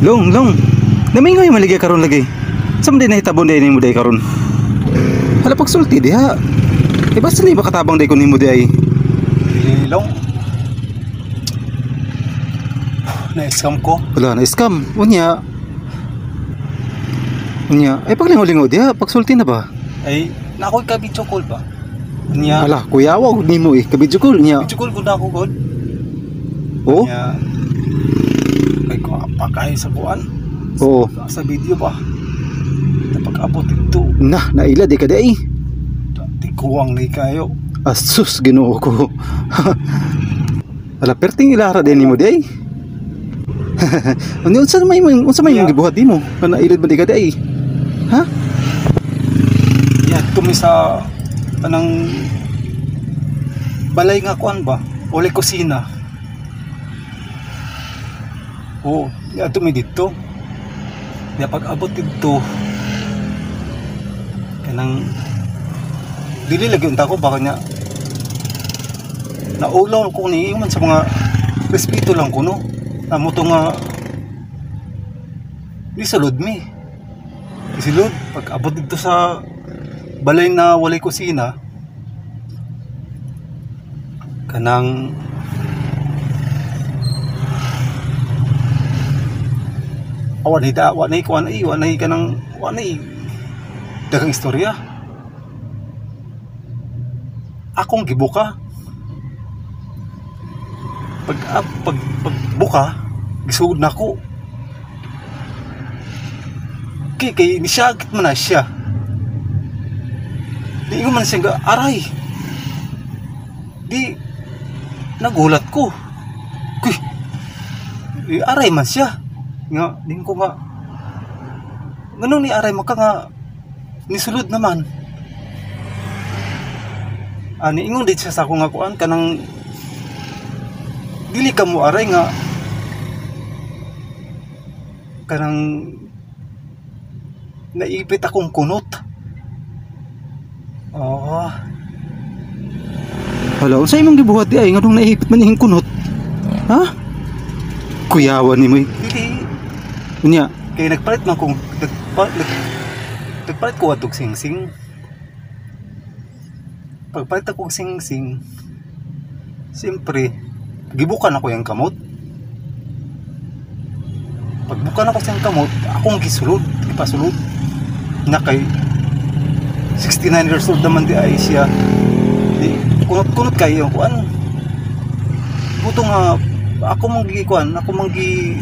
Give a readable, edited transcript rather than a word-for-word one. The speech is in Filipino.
Long. Namingoy maligay karon lagi. Sa man din nahitabon din mo day karon. Hala pagsulti diha. Eh basta ni makatabang day kun nimo di ay. Long. Na-scam ko. Wala na scam. Unya. Ay paglingo-lingo diha pagsulti na ba? Ay, nakoy ka video call ba? Niya. Ala, kuya wag nimo eh. Kabidyo ko niya. Video call ko na ako god. Oh? Niya. Kay ko apakay sa buwan. Oo. Sa video ba? Napag-abot ito. Naila di ka day. Tikuwang ni kayo. Asus Ginoo ko. Ala perting ilara din nimo day. Unsa may mong gibuhat nimo? Kana ilid ba di ka day? Ha? Ya, tumi sa kanang balay nga kuan ba? Uli kusina. Oo, ya tumi dito. Ya pag-abot dito. Kanang dili lagi unta ko baka niya naulaw ko ni man sa mga respeto lang ko no. Amo to nga di sulod mi. Isilod pag abot dito sa balay na walay kusina kanang wanay kanang dagang istorya. Akong gibuka pagbuka gisugod na ko kay nisiyagit man na siya. Di ko man siya aray. Di nagulat ko. Aray man siya. Nga, din ko nga ganun ni aray maka nga nisulod naman. Ani ingon dit siya sa akong nga kuan kanang dili ka mo aray nga kanang naipit akong kunot. Oh. Hala, unsa imong gibuhat di ay ngadung naipit man ihing kunot? Ha? Kuyawan nimo. Dili. Unya, Kaya nagpalit man kong nagpalit ko atog sing-sing. Pagpalit ako sing-sing, siyempre gibukan ako yung kamot. Pagbukan ako siyang kamot, akong ipasulod na kay 69 years old naman di ay siya. Di kunot-kunot kayo yung kuan. Buto nga ako manggi kuan, ako manggi